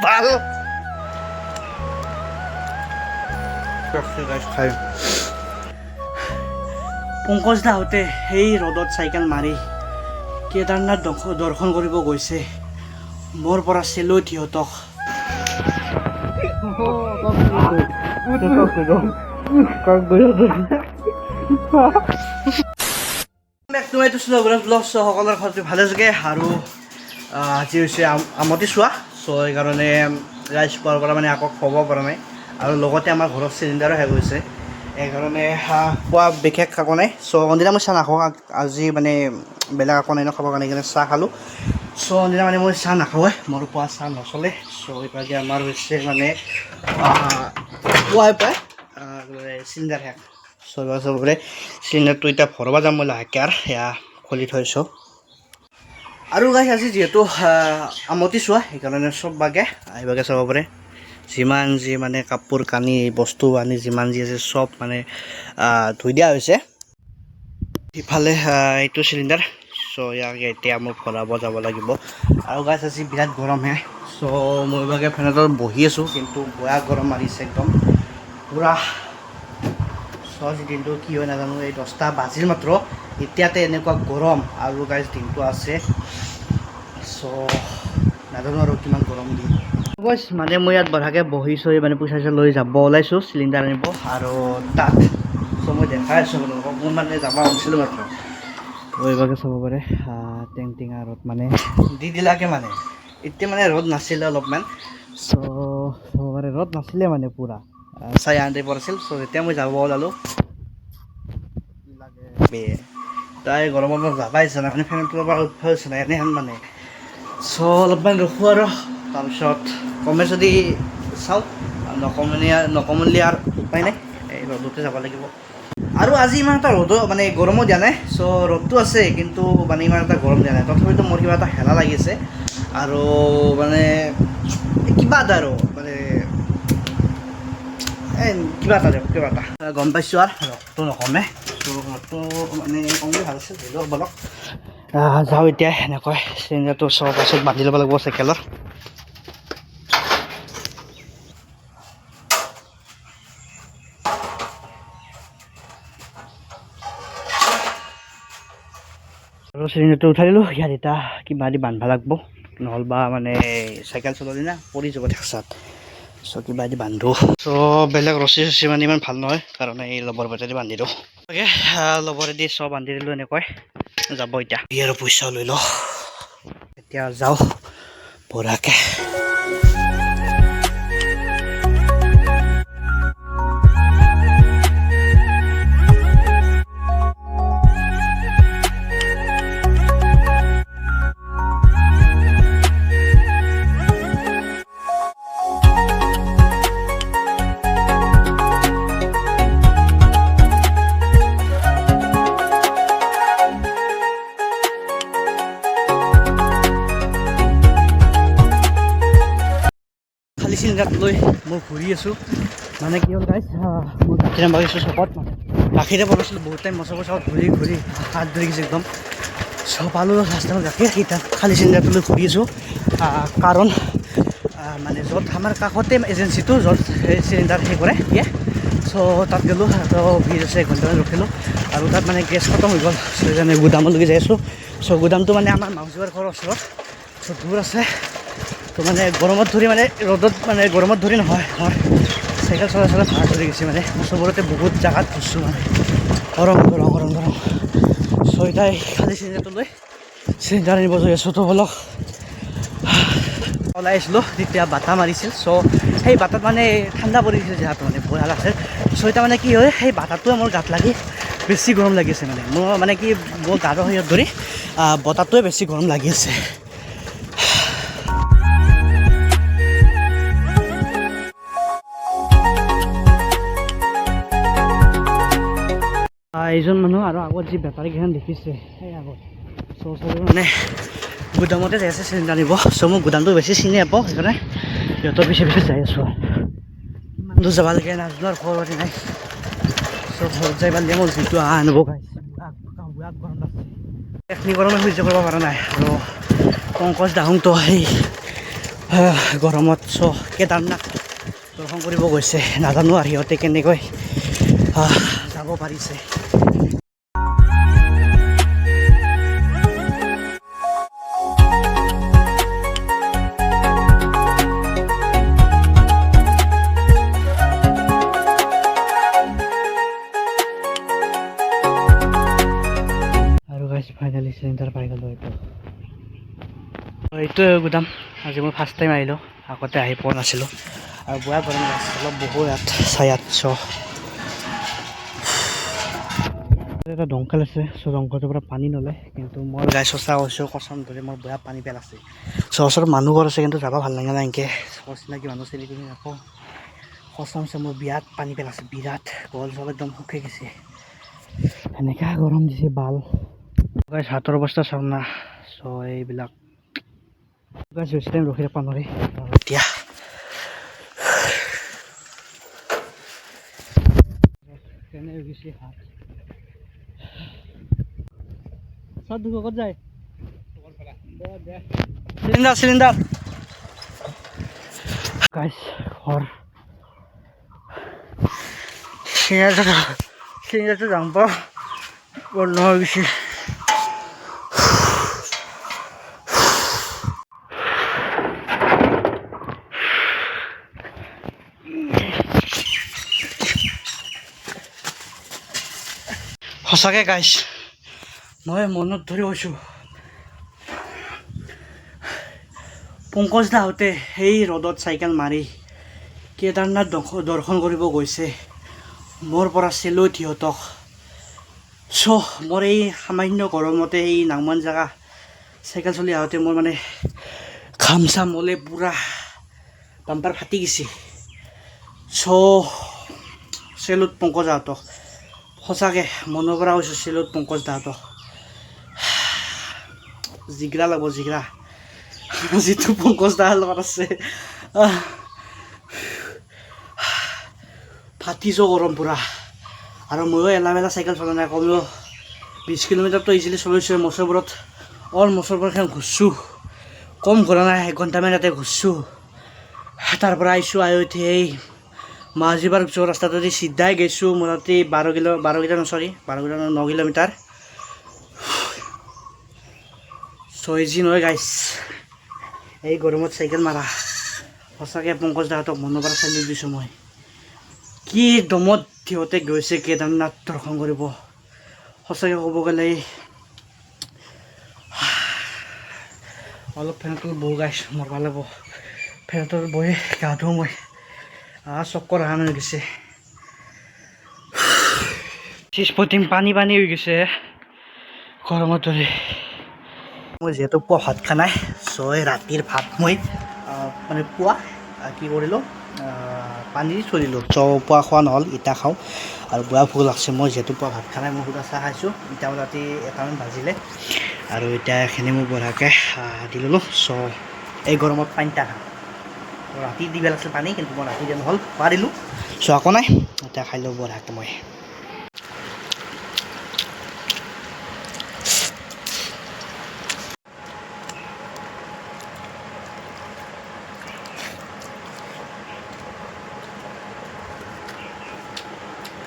ভাল পংকজ দাহঁতে সেই ৰ'দত চাইকেল মাৰি কেদাৰনাথ দৰ্শন কৰিব গৈছে মোৰ পৰা চেলৈ সিহঁতক সকলৰ ঘৰটো ভালে চাগে আৰু আজি হৈছে আমতি চোৱা চ' সেইকাৰণে ৰাইজ পোৱাৰ পৰা মানে আকৌ খোৱাব পৰা নাই আৰু লগতে আমাৰ ঘৰত চিলিণ্ডাৰো শেষ হৈছে সেইকাৰণে খোৱা বিশেষ একো নাই চ' অন্দিনা মই চাহ নাখাওঁ আজি মানে বেলেগ একো নাই খাবৰ কাৰণে সেইকাৰণে চাহ খালোঁ চ' অন্দিনা মানে মই চাহ নাখাওঁৱে মোৰ পোৱা চাহ নচলে চ' এইভাগে আমাৰ হৈছে মানে পুৱাই প্ৰায় চিলিণ্ডাৰ শেষ চবৰে চিলিণ্ডাৰটো এতিয়া ভৰাব যাম মই লাহেকৈ আৰু সেয়া খুলি থৈছোঁ আৰু গাইছ আজি যিহেতু আমতি চোৱা সেইকাৰণে চব বাগে এইভাগে চাব পাৰে যিমান যি মানে কাপোৰ কানি বস্তু আনি যিমান যি আছে চব মানে ধুই দিয়া হৈছে ইফালে এইটো চিলিণ্ডাৰ চ' ইয়াক এতিয়া মই ভৰাব যাব লাগিব আৰু গাইছ আজি বিৰাট গৰমহে চ' মই এইভাগে ফেনৰ তলত বহি আছোঁ কিন্তু বেয়া গৰম মাৰিছে একদম পূৰা আজি দিনটো কি হয় নাজানো এই 10টা বাজিল মাত্ৰ এতিয়াতে এনেকুৱা গৰম আৰু গাইজ দিনটো আছে চ' নাজানো আৰু কিমান গৰম দিন বছ মানে মই ইয়াত বঢ়াকৈ বহিছোঁ মানে পইচা চইচা লৈ যাব ওলাইছোঁ চিলিণ্ডাৰ আনিব আৰু তাত চ' মই দেখাই আছোঁ আপোনালোকক মই মানে যাব ওলাইছিলোঁ মাত্ৰ এইভাগে চাব পাৰে টেংটিঙা ৰ'দ মানে দি দিলাকৈ মানে এতিয়া মানে ৰ'দ নাছিলে অলপমান চ' চাব পাৰে ৰ'দ নাছিলে মানে পূৰা চাই টাইপৰ আছিল চ' যেতিয়া মই যাব ওলালোঁ তাই গৰমত মই যাবাই ইচ্ছা নাই মানে ফেনৰ তলৰ পৰা উঠিব ইচ্ছা নাই এনেহেন মানে চ' অলপমান ৰখোঁ আৰু তাৰপিছত কমে যদি চাওঁ নকমিলে আৰু উপায় নাই এই ৰ'দতে যাব লাগিব আৰু আজি ইমান এটা ৰ'দো মানে গৰমো দিয়া নাই চ' ৰ'দটো আছে কিন্তু মানে ইমান এটা গৰম দিয়া নাই তথাপিতো মোৰ কিবা এটা হেলা লাগিছে আৰু মানে কিবা এটা আৰু মানে কিবা এটা গম পাইছোঁ আৰু ৰসটো নকমে চ' ৰসটো মানে কমলে ভাল আছে ধৰি লওক বলক যাওঁ এতিয়া এনেকৈ চিলিণ্ডাৰটো চব পাছত বান্ধি ল'ব লাগিব চাইকেলৰ আৰু চিলিণ্ডাৰটো উঠাই দিলোঁ ইয়াত এতিয়া কিবা দি বান্ধিব লাগিব নহ'বা মানে চাইকেল চলালি না পৰি যাব ঠেকচাত চ' কিবা দি বান্ধো চ' বেলেগ ৰছী চছী মানে ইমান ভাল নহয় কাৰণ এই লবৰ বেটেদি বান্ধি দিওঁ অ'কে লবৰেদি চব বান্ধি দিলোঁ এনেকৈ যাব এতিয়া আৰু পইচা লৈ লওঁ এতিয়া যাওঁ বঢ়াকৈ চিলিণ্ডাৰ লৈ মই ঘূৰি আছোঁ মানে কি হ'ল গাইছ মই গাখীৰ আনিব গৈছোঁ চকত মানে গাখীৰে বনাইছিলোঁ বহুত টাইম মচকৰ চকত ঘূৰি হাত ধৰি গৈছে একদম চ' পালোঁ লাষ্টত গাখীৰ এতিয়া খালী চিলিণ্ডাৰটো লৈ ঘূৰি আছোঁ কাৰণ মানে য'ত আমাৰ কাষতে এজেঞ্চিটো য'ত সেই চিলিণ্ডাৰ সেই কৰে দিয়ে চ' তাত গ'লোঁ তো ভিৰ আছে এঘণ্টামান ৰখিলোঁ আৰু তাত মানে গেছ খতম হৈ গ'ল চ' সেইকাৰণে গুদামলৈকে যাই আছোঁ চ' গুদামটো মানে আমাৰ মাউচীবাৰ ঘৰৰ ওচৰত চ' দূৰ আছে তো মানে গৰমত ধৰি মানে ৰ'দত মানে গৰমত ধৰি নহয় মই চাইকেল চলাই ভাড়া ধৰি গৈছে মানে চবৰতে বহুত জেগাত ঘূৰিছোঁ মানে গৰম ছয়টাই খালী চিলিণ্ডাৰটো লৈ চিলিণ্ডাৰ আনিব গৈ আছোঁ তো বলক ওলাই আহিছিলোঁ তেতিয়া বাটা মাৰিছিল চ' সেই বাটাত মানে ঠাণ্ডা পৰি গৈছিল যিহেতু মানে ভয় লাগছে চ' এতিয়া মানে কি হয় সেই বাটাটোৱে মোৰ গাত লাগি বেছি গৰম লাগি আছে মানে মোৰ মানে কি মোৰ গাৰ সৈতে ধৰি বতাহটোৱে বেছি গৰম লাগি আছে এইজন মানুহ আৰু আগত যি বেপাৰীকেইখন দেখিছে সেই আগত চ' মানে গুদামতে যাই আছে চিলিণ্ডাৰ আনিব চ' মোক গুদামটো বেছি চিনি নাপাওঁ সেইকাৰণে সিহঁতৰ পিছে যাই আছোঁ কিমান দূৰ যাব লাগে নাজানো আৰু খবৰ পাতি নাই চ' ঘৰত যাই পালে মোৰ যিটো আনিব গৰম লাগছে এখনি গৰমে সহ্য কৰিব পৰা নাই আৰু পংকজ দাহোংটো সেই গৰমত কেদাৰনাথ দৰ্শন কৰিব গৈছে নাজানো আৰু সিহঁতে কেনেকৈ যাব পাৰিছে। আৰু গাইজ ফাইনেলি চিলিণ্ডাৰ পাই গ'লোঁ। এইটোৱে গুদাম। আজি মই ফাৰ্ষ্ট টাইম আহিলোঁ, আগতে আহি পোৱা নাছিলোঁ। আৰু বুঢ়া গৰম গাছ অলপ বহুত ইয়াত 800 এটা দংকল আছে। দংকলটোৰ পৰা পানী নলয়, কিন্তু মই গাই চঁচা কৈছোঁ কচম ধৰি মোৰ বেয়া পানী পেলাইছে। ওচৰত মানুহ ঘৰ আছে, কিন্তু যাব ভাল লাগে না এনেকৈ চিনাকি মানুহ চিনি নাপাওঁ। কচমছে মোৰ বিৰাট পানী পেলাইছে, বিৰাট গল চল একদম শুকাই গৈছে। এনেকা গৰম দিছে বাল। হাতৰ অৱস্থা চাওঁ না। এইবিলাক বেছি টাইম ৰখি নাপাওঁ নোৱাৰি এতিয়া। চিলিণ্ডাৰ গাইছ ঘৰ চিলিণ্ডাৰটো যাম পাওঁ বন্ধ হৈ গৈছে। সঁচাকৈ গাইছ মই মনত ধৰি কৈছোঁ, পংকজ দাহঁতে সেই ৰ'দত চাইকেল মাৰি কেদাৰনাথ দৰ্শন কৰিব গৈছে। মোৰ পৰা চেলুট সিহঁতক। মোৰ এই সামান্য গৰমতে এই নাংমান জেগা চাইকেল চলি আহোঁতে মোৰ মানে ঘাম চাম ওলাই পূৰা বাম্পাৰ ফাটি গৈছে। চেলুট পংকজ দাহঁতক, সঁচাকৈ মনৰ পৰা কৈছোঁ চেলুট পংকজ দাহঁতক। জিগৰা লাগব জিগৰা যিটো পংকজ দাৰ লগত আছে। ফাটিছোঁ গৰম পূৰা। আৰু ময়ো এলা চাইকেল চলা নাই, কমেও 20 কিলোমিটাৰটো ইজিলি চলাইছোঁ। মচৰবোৰত মচৰবোৰখন ঘূৰছোঁ, কম ঘূৰা নাই, 1 ঘণ্টামান ইয়াতে ঘূৰছোঁ। তাৰ পৰা আহিছোঁ, আহি উঠি এই মাজিবাৰ যোৱা ৰাস্তাটোদি চিধাই গৈছোঁ মোটামুটি 9 কিলোমিটাৰ। ইজি নহয় গাইছ এই গৰমত চাইকেল মাৰা। সঁচাকৈ পংকজ দাহঁতক মনৰ পৰা চেলুট দিছোঁ মই। কি দমত সিহঁতে গৈছে কেদাৰনাথ দৰ্শন কৰিব। সঁচাকৈ ক'ব গ'লে অলপ ফেনৰ তলত বহু গাইছ মৰবা লাগিব। ফেনৰ তলত বহি গা ধুওঁ মই, চক্কৰ অহা হৈ গৈছে। চিজপটিং পানী হৈ গৈছে গৰমত ধৰি। মই যিহেতু পুৱা ভাত খোৱা নাই, ৰাতিৰ ভাত মই মানে পুৱা কি কৰিলোঁ, পানী থৈ দিলোঁ। পুৱা খোৱা নহ'ল, ইটা খাওঁ। আৰু বেয়া ভোক লাগছে, মই যিহেতু পুৱা ভাত খোৱা নাই, মই সুদা চাহ খাইছোঁ। এতিয়া ৰাতি 1টামান বাজিলে, আৰু এতিয়া এইখিনি মই বঢ়াকৈ দি ল'লোঁ। এই গৰমত পানীটা খাওঁ। ৰাতি দিব লাগিছিল পানী, কিন্তু মই ৰাতি দিয়া নহ'ল, খোৱা দিলোঁ। একো নাই, এতিয়া খাই লওঁ বঢ়াকৈ মই।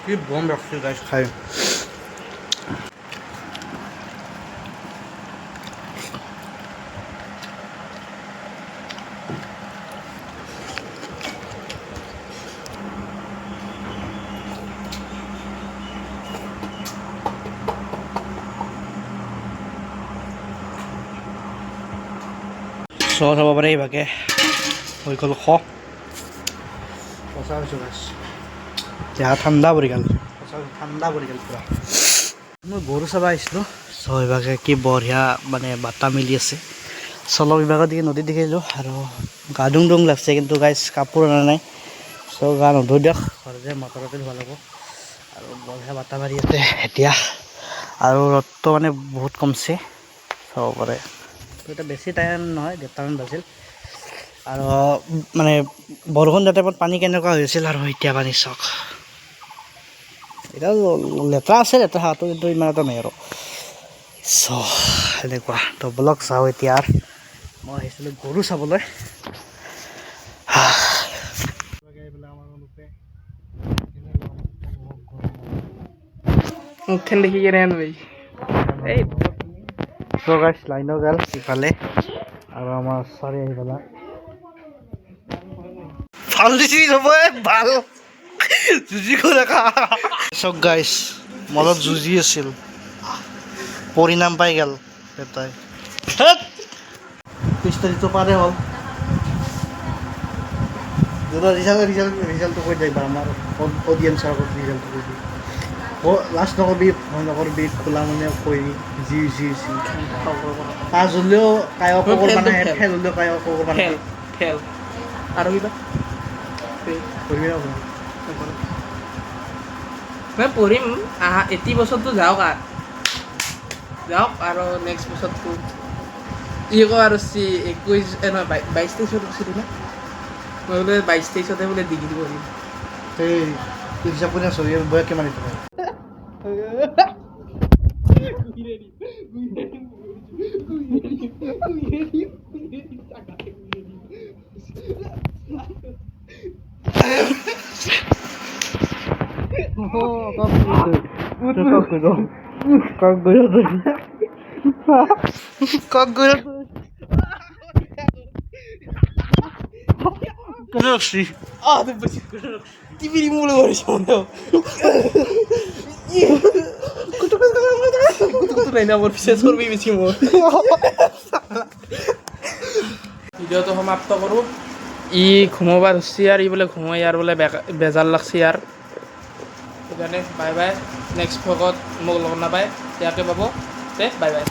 কি বম লাগছে গাইছ খাই। চাব পাৰে এইভাগে হৈ গ'ল। সঁচা কৈছোঁ গাইছ, দেহা ঠাণ্ডা পৰি গ'ল, ঠাণ্ডা পৰি গ'ল পূৰা। মই গৰু চাব আহিছিলোঁ। এইভাগে কি বঢ়িয়া মানে বাটা মিলি আছে। চলৰ বিভাগৰ দিকে নদীত দেখিলোঁ, আৰু গা ডুং লাগছে, কিন্তু গাইছ কাপোৰ অনা নাই। গা নোধোঁ দিয়ক, ঘৰতে মটৰতে ধোৱা লাগিব। আৰু বঢ়িয়া বাটা মাৰি আছে এতিয়া, আৰু ৰ'দটো মানে বহুত কমছে চাব পাৰে। এতিয়া বেছি টাইম নহয়, 1:30মান বাজিল। আৰু মানে বৰষুণ দিয়া টাইমত পানী কেনেকুৱা হৈছিল, আৰু এতিয়া পানী চাওক। এতিয়া লেতেৰা আছে, লেতেৰা হোৱাটো, কিন্তু ইমান এটা নাই আৰু। এনেকুৱা তো ব্লগ চাওঁ এতিয়া। মই আহিছিলোঁ গৰু চাবলৈ। মুখখন দেখি কেনে আনবি এই সো গাইছ লাইনো গেল ইফালে আৰু আমাৰ চাৰি আহি পেলা ভাল দিছি চবৰে ভাল যুঁজি কৰি চব গাইছ মলত যুঁজি আছিল পৰিণাম পাই গেল এটাই পিষ্টলিটো পাৰে হ'ল ৰিজাল্টটো কৈ যাবা আমাৰ অডিয়েঞ্চৰ আগত ৰিজাল্টটো কৈ দিবি লাষ্ট নকবি ভয় নকৰবি খোলা মানে কৈ যি যি যি পাঁচ হ'লেও কায়ক মানে খেল হ'লেও কায়ক মানে খেল আৰু কিবা কৰিবি ন মই পঢ়িম আহা 80 বছৰটো যাওক আৰু নেক্সট বছৰটো কওঁ আৰু 21 নহয় 22-23 বছৰ না মই বোলে 22-23 বোলে ডিগ্ৰী কৰিম সেই হিচাপনে চলি বয়স কিমান এইটো টিভিৰ মূল কৰে শোনো ভিডিঅ'টো সমাপ্ত কৰোঁ ই ঘুমাব ধৰিছে আৰু ই বোলে ঘুমাই ইয়াৰ বোলে বেজাৰ লাগছে ইয়াৰ সেইকাৰণে বাই বাই নেক্সট ভ্লগত মোক লগ নাপায় ইয়াকে পাব দে বাই বাই